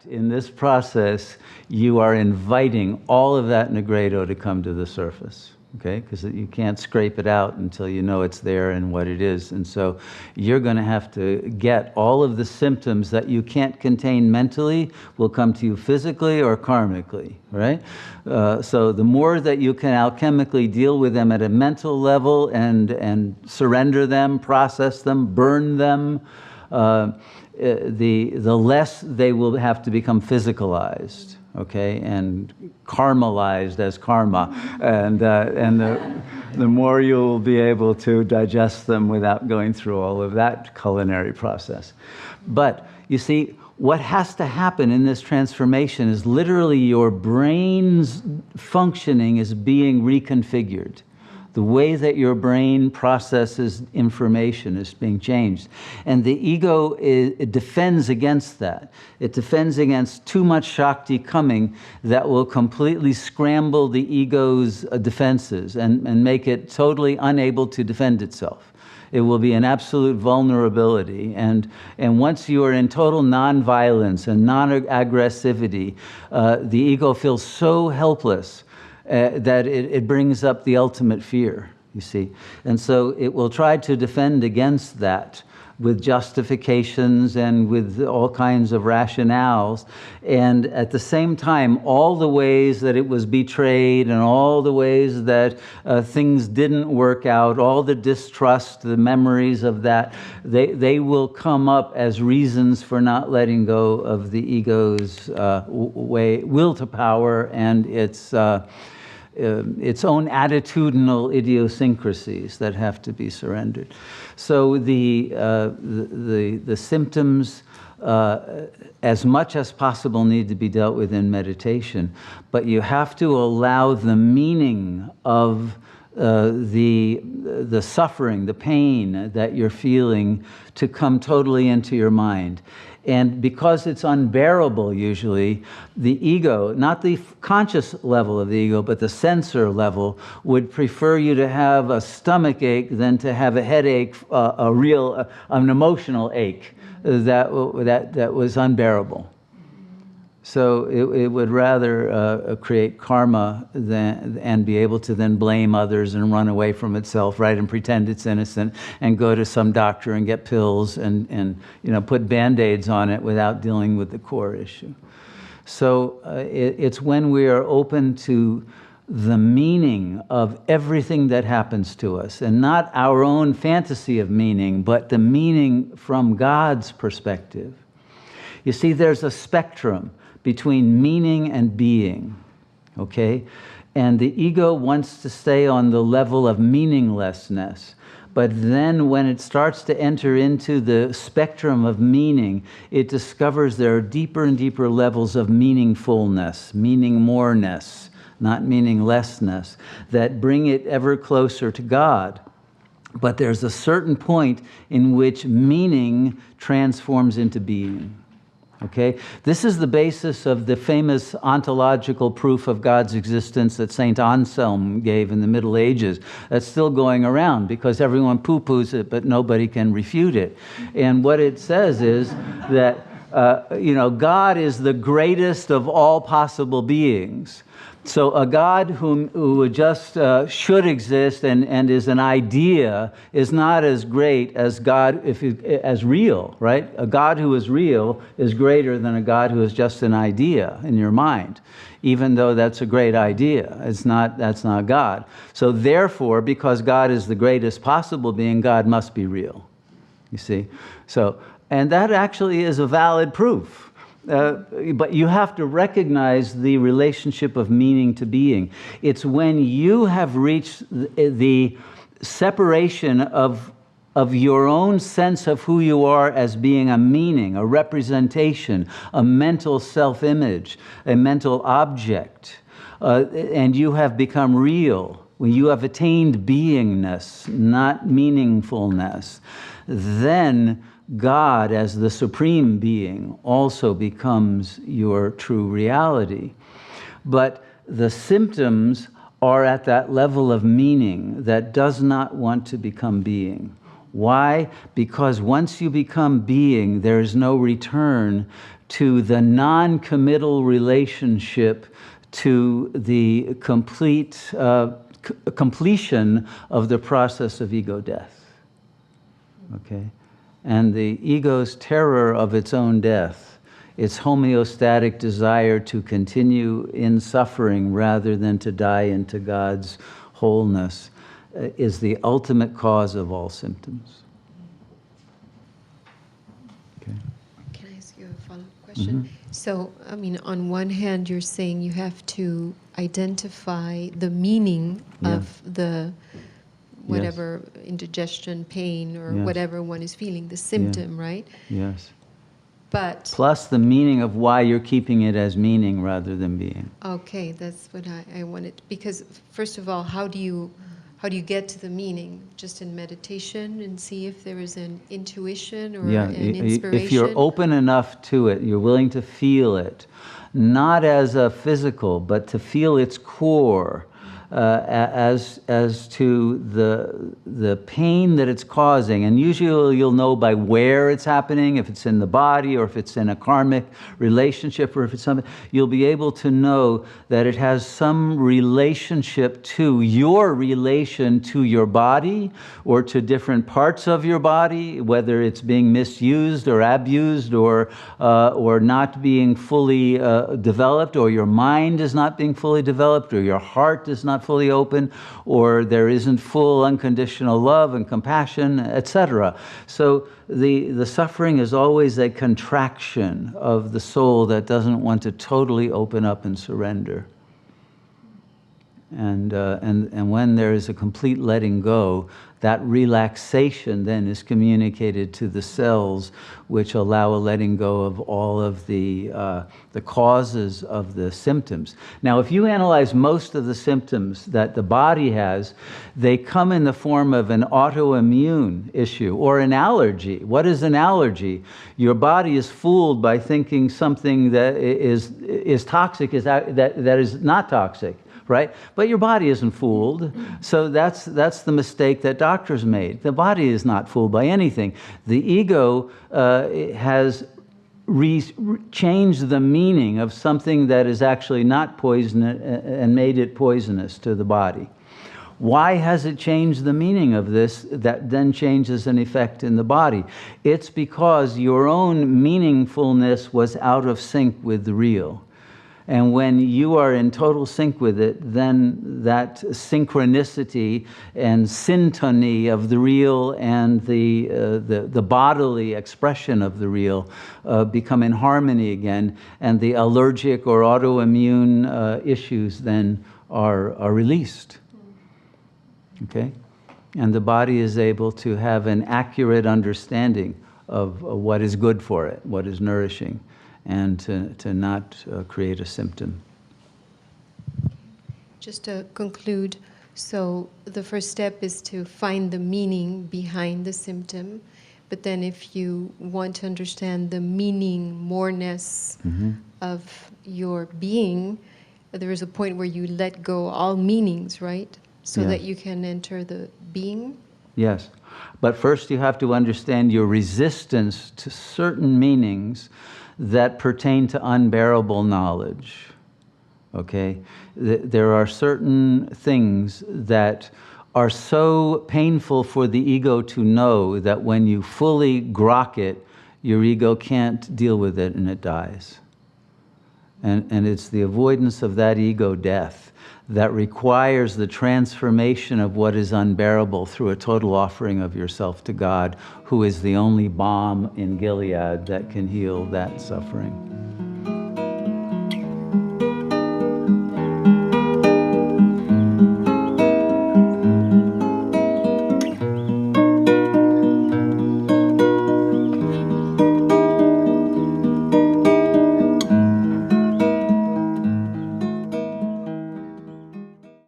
fact, in this process, you are inviting all of that Nigredo to come to the surface. Okay, because you can't scrape it out until you know it's there and what it is. And so you're going to have to get all of the symptoms that you can't contain mentally will come to you physically or karmically, right? So the more that you can alchemically deal with them at a mental level and surrender them, process them, burn them, the less they will have to become physicalized. Okay, and karmalized as karma, and the more you'll be able to digest them without going through all of that culinary process. But you see, what has to happen in this transformation is literally your brain's functioning is being reconfigured. The way that your brain processes information is being changed. And the ego, it defends against that. It defends against too much Shakti coming that will completely scramble the ego's defenses and make it totally unable to defend itself. It will be an absolute vulnerability. And once you are in total non-violence and non-aggressivity, the ego feels so helpless that it brings up the ultimate fear, you see. And so it will try to defend against that with justifications and with all kinds of rationales. And at the same time, all the ways that it was betrayed and all the ways that things didn't work out, all the distrust, the memories of that, they will come up as reasons for not letting go of the ego's will to power and its own attitudinal idiosyncrasies that have to be surrendered. So the symptoms, as much as possible, need to be dealt with in meditation, but you have to allow the meaning of the suffering, the pain that you're feeling to come totally into your mind. And because it's unbearable, usually, the ego, not the conscious level of the ego, but the sensor level, would prefer you to have a stomach ache than to have a headache, an emotional ache that was unbearable. So it would rather create karma and be able to then blame others and run away from itself, right, and pretend it's innocent and go to some doctor and get pills and put Band-Aids on it without dealing with the core issue. So it's when we are open to the meaning of everything that happens to us, and not our own fantasy of meaning, but the meaning from God's perspective. You see, there's a spectrum between meaning and being, okay? And the ego wants to stay on the level of meaninglessness. But then when it starts to enter into the spectrum of meaning, it discovers there are deeper and deeper levels of meaningfulness, meaning-moreness, not meaninglessness, that bring it ever closer to God. But there's a certain point in which meaning transforms into being. Okay? This is the basis of the famous ontological proof of God's existence that Saint Anselm gave in the Middle Ages. That's still going around because everyone poo-poos it, but nobody can refute it. And what it says is that, God is the greatest of all possible beings. So a God who just should exist and is an idea is not as great as God as real, right? A God who is real is greater than a God who is just an idea in your mind, even though that's a great idea. That's not God. So therefore, because God is the greatest possible being, God must be real. You see? So, and that actually is a valid proof. But you have to recognize the relationship of meaning to being. It's when you have reached the separation of your own sense of who you are as being a meaning, a representation, a mental self-image, a mental object, and you have become real, when you have attained beingness, not meaningfulness, then God, as the supreme being, also becomes your true reality. But the symptoms are at that level of meaning that does not want to become being. Why? Because once you become being, there is no return to the non-committal relationship to the completion of the process of ego death. Okay? And the ego's terror of its own death, its homeostatic desire to continue in suffering rather than to die into God's wholeness, is the ultimate cause of all symptoms. Okay. Can I ask you a follow-up question? So, I mean, on one hand, you're saying you have to identify the meaning of the whatever indigestion, pain, or whatever one is feeling, the symptom, right? Yes. But plus the meaning of why you're keeping it as meaning rather than being. okay, that's what I wanted. Because first of all, how do you get to the meaning? Just in meditation and see if there is an intuition or an inspiration? If you're open enough to it, you're willing to feel it, not as a physical, but to feel its core, as to the pain that it's causing. And usually you'll know by where it's happening, if it's in the body or if it's in a karmic relationship or if it's something, you'll be able to know that it has some relationship to your relation to your body or to different parts of your body, whether it's being misused or abused or not being fully developed, or your mind is not being fully developed, or your heart is not fully open, or there isn't full unconditional love and compassion, etc. So the suffering is always a contraction of the soul that doesn't want to totally open up and surrender. And when there is a complete letting go, that relaxation then is communicated to the cells, which allow a letting go of all of the causes of the symptoms. Now, if you analyze most of the symptoms that the body has, they come in the form of an autoimmune issue or an allergy. What is an allergy? Your body is fooled by thinking something that is toxic that is not toxic. Right? But your body isn't fooled. So that's the mistake that doctors made. The body is not fooled by anything. The ego has changed the meaning of something that is actually not poisonous and made it poisonous to the body. Why has it changed the meaning of this that then changes an effect in the body? It's because your own meaningfulness was out of sync with the real. And when you are in total sync with it, then that synchronicity and syntony of the real and the bodily expression of the real become in harmony again, and the allergic or autoimmune issues then are released. Okay? And the body is able to have an accurate understanding of what is good for it, what is nourishing, and to not create a symptom. Just to conclude, so the first step is to find the meaning behind the symptom, but then if you want to understand the meaning, moreness of your being, there is a point where you let go all meanings, right? So that you can enter the being? Yes. But first you have to understand your resistance to certain meanings that pertain to unbearable knowledge. Okay? There are certain things that are so painful for the ego to know that when you fully grok it, your ego can't deal with it and it dies. And it's the avoidance of that ego death that requires the transformation of what is unbearable through a total offering of yourself to God, who is the only balm in Gilead that can heal that suffering.